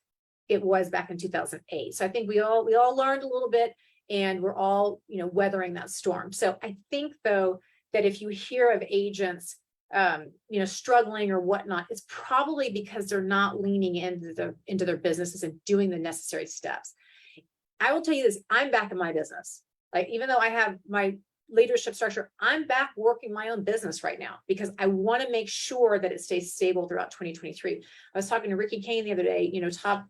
it was back in 2008. So I think we all learned a little bit, and we're all weathering that storm. So I think though that if you hear of agents struggling or whatnot, it's probably because they're not leaning into their businesses and doing the necessary steps. I will tell you this, I'm back in my business. Like, even though I have my leadership structure, I'm back working my own business right now because I want to make sure that it stays stable throughout 2023. I was talking to Ricky Kane the other day, top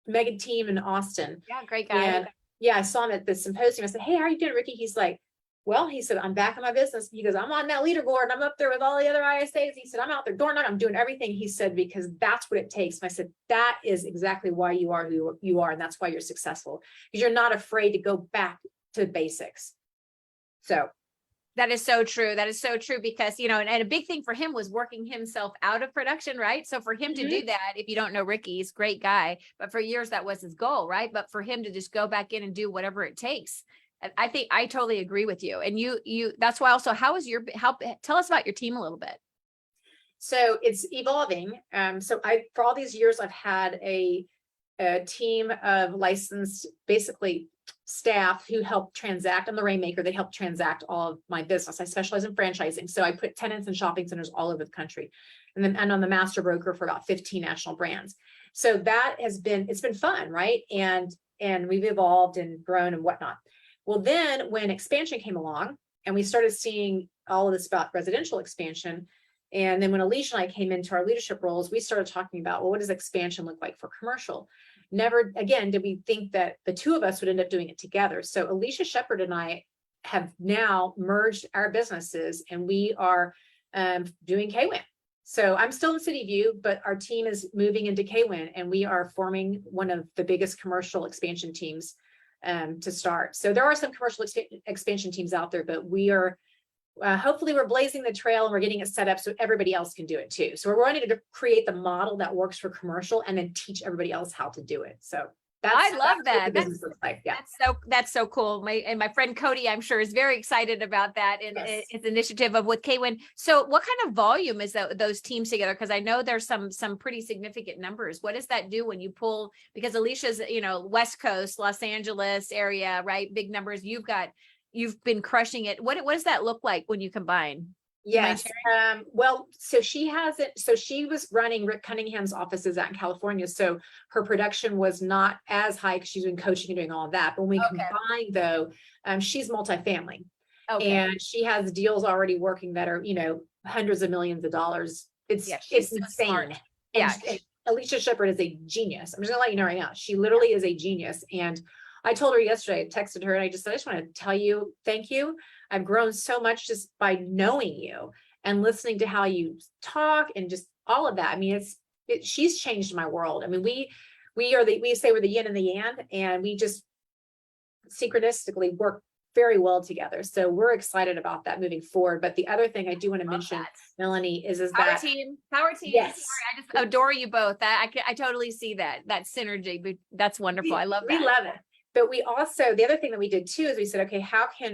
mega team in Austin. Yeah, great guy. And I saw him at the symposium. I said, hey, how are you doing, Ricky? He's like, well, he said, I'm back in my business. He goes, I'm on that leaderboard. I'm up there with all the other ISAs. He said, I'm out there door knocking. I'm doing everything. He said, because that's what it takes. And I said, that is exactly why you are who you are. And that's why you're successful, because you're not afraid to go back to basics. So That is so true. That is so true because, and a big thing for him was working himself out of production, right? So for him to do that, if you don't know Ricky, he's a great guy, but for years that was his goal, right? But for him to just go back in and do whatever it takes. I think I totally agree with you. And that's why also, tell us about your team a little bit. So it's evolving. So for all these years, I've had a team of licensed, basically staff who help transact. I'm the rainmaker. They help transact all of my business. I specialize in franchising. So I put tenants in shopping centers all over the country. And I'm the master broker for about 15 national brands. So it's been fun, right? And we've evolved and grown and whatnot. Well, then when expansion came along and we started seeing all of this about residential expansion, and then when Alicia and I came into our leadership roles, we started talking about, well, what does expansion look like for commercial? Never again did we think that the two of us would end up doing it together. So Alicia Shepard and I have now merged our businesses, and we are doing KWIN. So I'm still in City View, but our team is moving into KWIN, and we are forming one of the biggest commercial expansion teams to start. So there are some commercial expansion teams out there, but we are hopefully we're blazing the trail and we're getting it set up so everybody else can do it too. So we're wanting to create the model that works for commercial and then teach everybody else how to do it. So I love that. Yeah. That's so cool. My friend Cody, I'm sure, is very excited about that and its initiative of with KWIN. So what kind of volume is those teams together? Because I know there's some pretty significant numbers. What does that do when you pull, because Alicia's, West Coast, Los Angeles area, right? Big numbers. You've been crushing it. What does that look like when you combine? Yes. Well, so she was running Rick Cunningham's offices out in California. So her production was not as high because she's been coaching and doing all of that. But when we combine though, she's multifamily and she has deals already working that are, hundreds of millions of dollars. It's insane. And Alicia Shepard is a genius. I'm just gonna let you know right now. She literally is a genius. And I told her yesterday, I texted her and I just said, I just want to tell you, thank you. I've grown so much just by knowing you and listening to how you talk and just all of that. I mean, she's changed my world. I mean, we say we're the yin and the yang, and we just synchronistically work very well together. So we're excited about that moving forward. But the other thing I do want to mention, Melanie, is power team. Yes. Sorry, I just adore you both. I totally see that synergy. That's wonderful. I love that. We love it. But we also, the other thing that we did too, is we said, okay,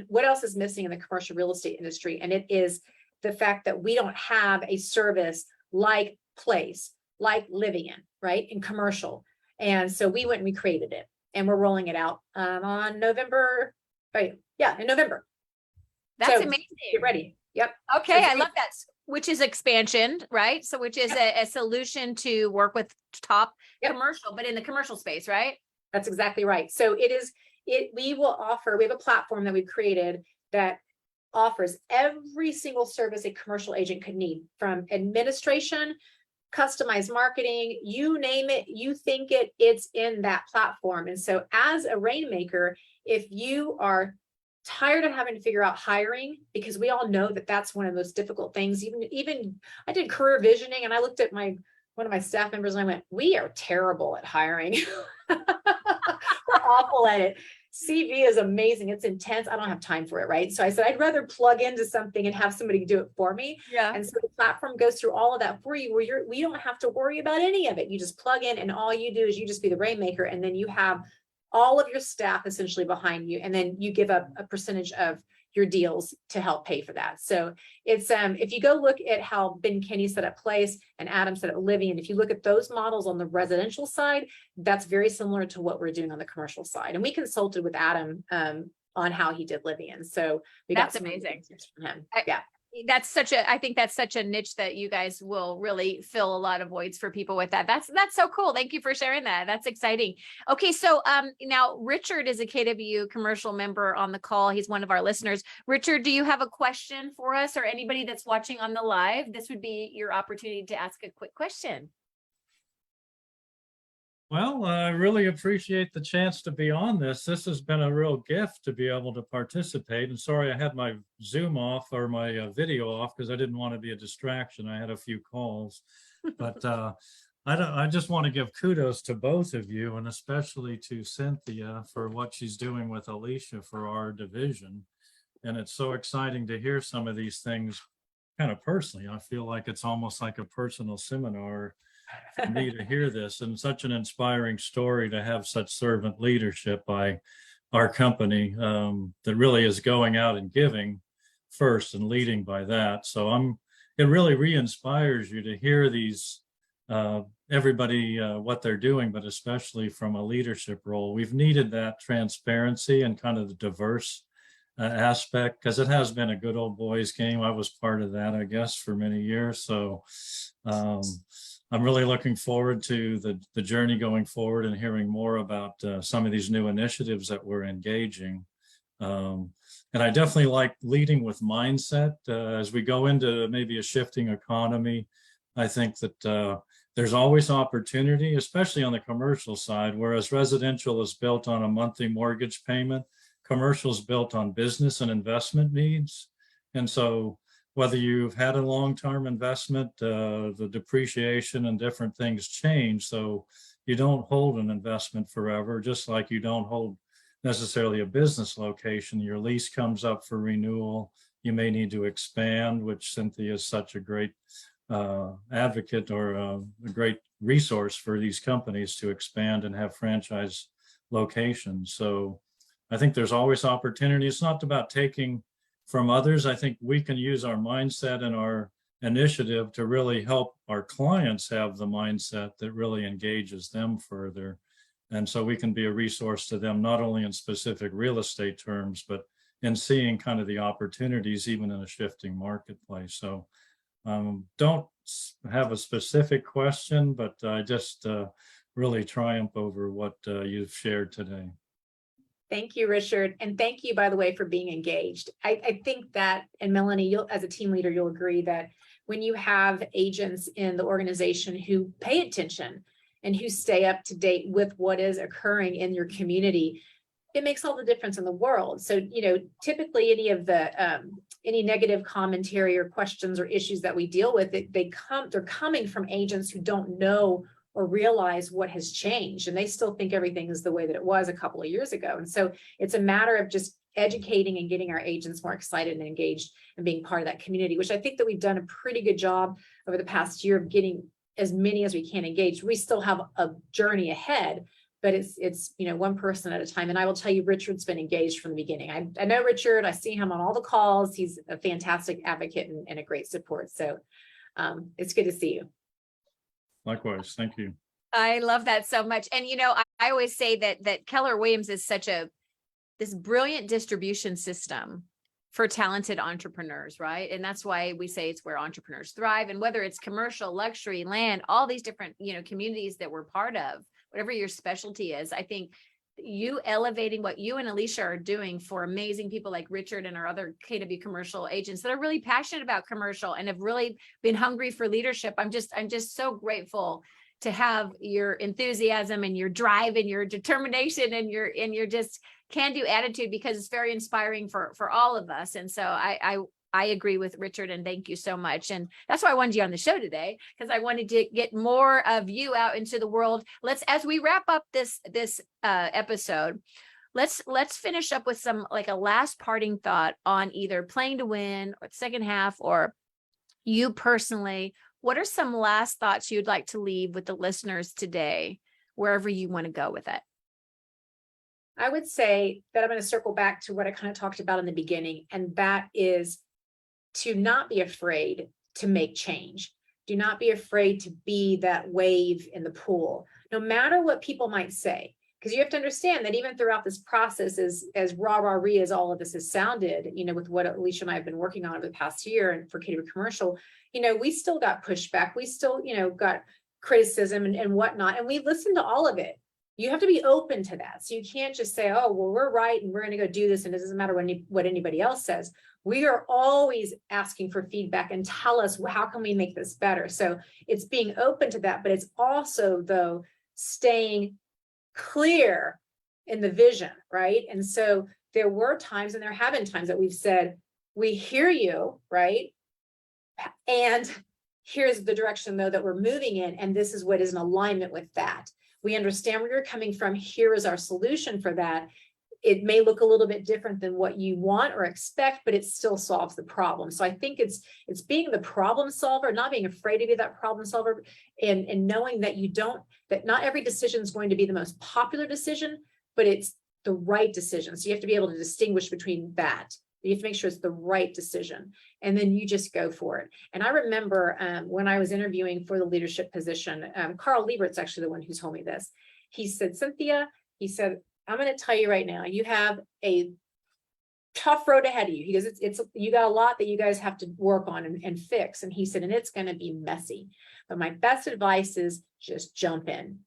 what else is missing in the commercial real estate industry? And it is the fact that we don't have a service like Place, like Living In, right? In commercial. And so we went and we created it, and we're rolling it out on November. In November. That's amazing. Get ready. Yep. Okay. I love that. Which is expansion, right? So which is a solution to work with top commercial, but in the commercial space, right? That's exactly right. So we have a platform that we've created that offers every single service a commercial agent could need, from administration, customized marketing, you name it, you think it's in that platform. And so as a rainmaker, if you are tired of having to figure out hiring, because we all know that that's one of the most difficult things, even I did career visioning and I looked at one of my staff members and I went, we are terrible at hiring. We're awful at it. CV is amazing. It's intense. I don't have time for it, right? So I said, I'd rather plug into something and have somebody do it for me. Yeah. And so the platform goes through all of that for you, where we don't have to worry about any of it. You just plug in and all you do is you just be the rainmaker, and then you have all of your staff essentially behind you. And then you give up a percentage of your deals to help pay for that. So it's if you go look at how Ben Kinney set up Place and Adam set up Living, and if you look at those models on the residential side, that's very similar to what we're doing on the commercial side. And we consulted with Adam on how he did Living. And so that's amazing from him. I think that's such a niche that you guys will really fill a lot of voids for people with that. That's so cool. Thank you for sharing that. That's exciting. Okay. So now Richard is a KW commercial member on the call. He's one of our listeners. Richard, do you have a question for us, or anybody that's watching on the live? This would be your opportunity to ask a quick question. Well, I really appreciate the chance to be on this. This has been a real gift to be able to participate. And sorry, I had my Zoom off or my video off because I didn't want to be a distraction. I had a few calls, but I just want to give kudos to both of you, and especially to Cynthia for what she's doing with Alicia for our division. And it's so exciting to hear some of these things kind of personally. I feel like it's almost like a personal seminar for me to hear this, and such an inspiring story to have such servant leadership by our company that really is going out and giving first and leading by that. So it really re-inspires you to hear these, everybody, what they're doing, but especially from a leadership role. We've needed that transparency and kind of the diverse aspect, because it has been a good old boys game. I was part of that, I guess, for many years. So I'm really looking forward to the journey going forward and hearing more about some of these new initiatives that we're engaging. And I definitely like leading with mindset as we go into maybe a shifting economy. I think that there's always opportunity, especially on the commercial side, whereas residential is built on a monthly mortgage payment. Commercial is built on business and investment needs. And so whether you've had a long-term investment, the depreciation and different things change. So you don't hold an investment forever, just like you don't hold necessarily a business location. Your lease comes up for renewal. You may need to expand, which Cynthia is such a great advocate or a great resource for these companies to expand and have franchise locations. So I think there's always opportunity. It's not about taking from others. I think we can use our mindset and our initiative to really help our clients have the mindset that really engages them further. And so we can be a resource to them, not only in specific real estate terms, but in seeing kind of the opportunities even in a shifting marketplace. So don't have a specific question, but I just really triumph over what you've shared today. Thank you, Richard. And thank you, by the way, for being engaged. I think that, and Melanie, you'll, as a team leader, you'll agree that when you have agents in the organization who pay attention and who stay up to date with what is occurring in your community, it makes all the difference in the world. So, typically any of the, any negative commentary or questions or issues that we deal with, they're coming from agents who don't know or realize what has changed, and they still think everything is the way that it was a couple of years ago. And so it's a matter of just educating and getting our agents more excited and engaged and being part of that community, which I think that we've done a pretty good job over the past year of getting as many as we can engaged. We still have a journey ahead, but it's one person at a time. And I will tell you, Richard's been engaged from the beginning. I know Richard, I see him on all the calls. He's a fantastic advocate and a great support. So it's good to see you. Likewise. Thank you. I love that so much. And, I always say that Keller Williams is such this brilliant distribution system for talented entrepreneurs, right? And that's why we say it's where entrepreneurs thrive. And whether it's commercial, luxury, land, all these different, communities that we're part of, whatever your specialty is, I think you elevating what you and Alicia are doing for amazing people like Richard and our other KW commercial agents that are really passionate about commercial and have really been hungry for leadership. I'm just so grateful to have your enthusiasm and your drive and your determination and your just can-do attitude, because it's very inspiring for all of us. And so I agree with Richard, and thank you so much. And that's why I wanted you on the show today, because I wanted to get more of you out into the world. As we wrap up this episode, let's finish up with some, like, a last parting thought on either Playing to Win or the second half, or you personally. What are some last thoughts you'd like to leave with the listeners today, wherever you want to go with it? I would say that I'm going to circle back to what I kind of talked about in the beginning, and that is to not be afraid to make change. Do not be afraid to be that wave in the pool, no matter what people might say. Because you have to understand that even throughout this process, as rah-rah-ree as all of this has sounded, with what Alicia and I have been working on over the past year and for KW Commercial, we still got pushback. We still, got criticism and whatnot. And we listened to all of it. You have to be open to that. So you can't just say, oh, well, we're right and we're going to go do this, and it doesn't matter what anybody else says. We are always asking for feedback and tell us, well, how can we make this better? So it's being open to that, but it's also, though, staying clear in the vision, right? And so there were times, and there have been times that we've said, we hear you, right? And here's the direction, though, that we're moving in, and this is what is in alignment with that. We understand where you're coming from. Here is our solution for that. it may look a little bit different than what you want or expect, but it still solves the problem. So I think it's being the problem solver, not being afraid to be that problem solver, and knowing that that not every decision is going to be the most popular decision, but it's the right decision. So you have to be able to distinguish between that. You have to make sure it's the right decision, and then you just go for it. And I remember when I was interviewing for the leadership position, Carl Liebert's actually the one who told me this. He said, Cynthia, he said, I'm going to tell you right now, you have a tough road ahead of you. He goes, it's you got a lot that you guys have to work on and fix. And he said, and it's going to be messy. But my best advice is just jump in.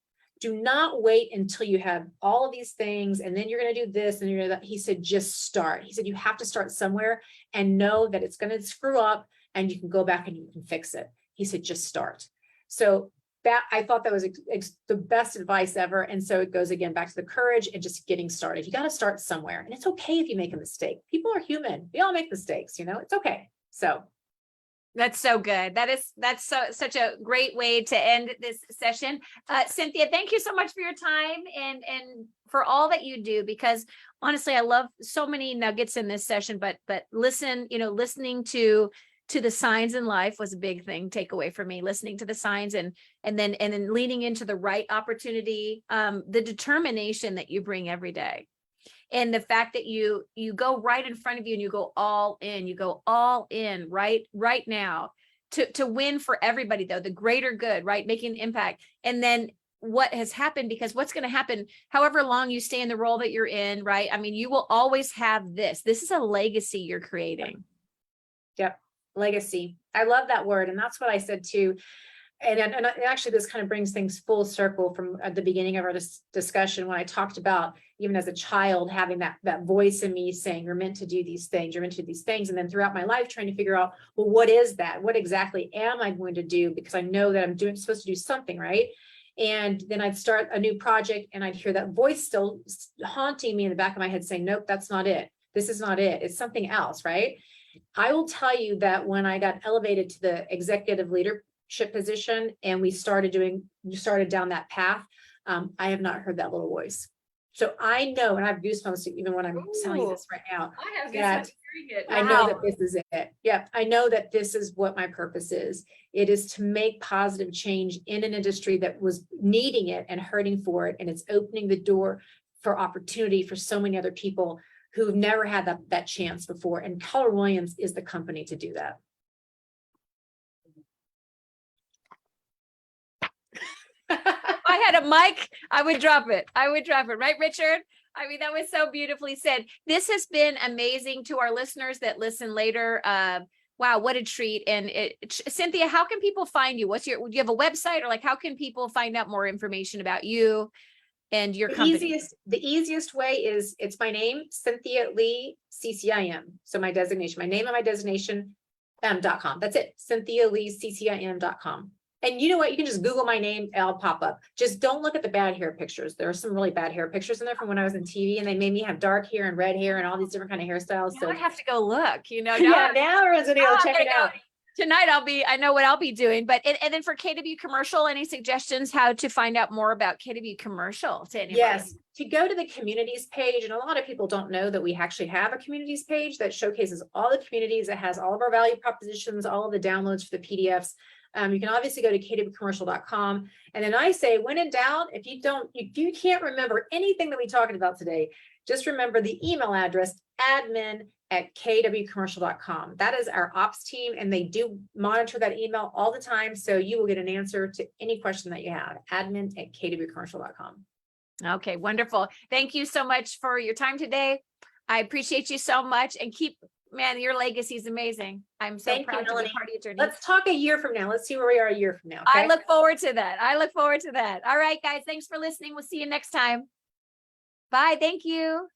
Do not wait until you have all of these things and then you're going to do this and you're going to that. He said, just start. He said, you have to start somewhere and know that it's going to screw up and you can go back and you can fix it. He said, just start. So that, I thought that was the best advice ever. And so it goes again back to the courage and just getting started. You got to start somewhere, and it's okay if you make a mistake. People are human. We all make mistakes, it's okay. So that's so good. That's such a great way to end this session. Cynthia, thank you so much for your time and for all that you do, because honestly, I love so many nuggets in this session, but listening to the signs in life was a big thing takeaway for me, listening to the signs and then leaning into the right opportunity, the determination that you bring every day. And the fact that you go right in front of you and you go all in right now to win for everybody, though, the greater good, right? Making an impact. And then what has happened, because what's going to happen, however long you stay in the role that you're in, right? I mean, you will always have this. This is a legacy you're creating. Yep. Legacy. I love that word. And that's what I said too. And actually, this kind of brings things full circle from at the beginning of our discussion when I talked about, even as a child, having that voice in me saying, you're meant to do these things, you're meant to do these things. And then throughout my life, trying to figure out, well, what is that? What exactly am I going to do? Because I know that I'm supposed to do something, right? And then I'd start a new project and I'd hear that voice still haunting me in the back of my head saying, nope, that's not it. This is not it. It's something else, right? I will tell you that when I got elevated to the executive leadership position and we started down that path, I have not heard that little voice. So I know, and I have goosebumps even when I'm telling you this right now. I have that hearing it. I know that this is it. Yeah, I know that this is what my purpose is. It is to make positive change in an industry that was needing it and hurting for it. And it's opening the door for opportunity for so many other people who've never had that chance before. And Keller Williams is the company to do that. If I had a mic, I would drop it. Right, Richard? I mean, that was so beautifully said. This has been amazing to our listeners that listen later. Wow, what a treat. And Cynthia, how can people find you? Do you have a website, or how can people find out more information about you and your company? The easiest way is, it's my name, Cynthia Lee, CCIM. So my designation, my name and my designation, .com. That's it. Cynthia Lee, CCIM.com. And you know what? You can just Google my name, I'll pop up. Just don't look at the bad hair pictures. There are some really bad hair pictures in there from when I was in TV, and they made me have dark hair and red hair and all these different kind of hairstyles. Now I have to go look, now everyone's gonna go check it out. Tonight I know what I'll be doing, but and then for KW Commercial, any suggestions how to find out more about KW Commercial to anybody? Yes, to go to the communities page. And a lot of people don't know that we actually have a communities page that showcases all the communities, that has all of our value propositions, all of the downloads for the PDFs. You can obviously go to kwcommercial.com. And then I say, when in doubt, if you can't remember anything that we talked about today, just remember the email address, admin@kwcommercial.com. That is our ops team, and they do monitor that email all the time. So you will get an answer to any question that you have, admin@kwcommercial.com. Okay, wonderful. Thank you so much for your time today. I appreciate you so much, and man, your legacy is amazing. I'm so proud to be part of your journey. Let's talk a year from now. Let's see where we are a year from now. Okay? I look forward to that. All right, guys, thanks for listening. We'll see you next time. Bye. Thank you.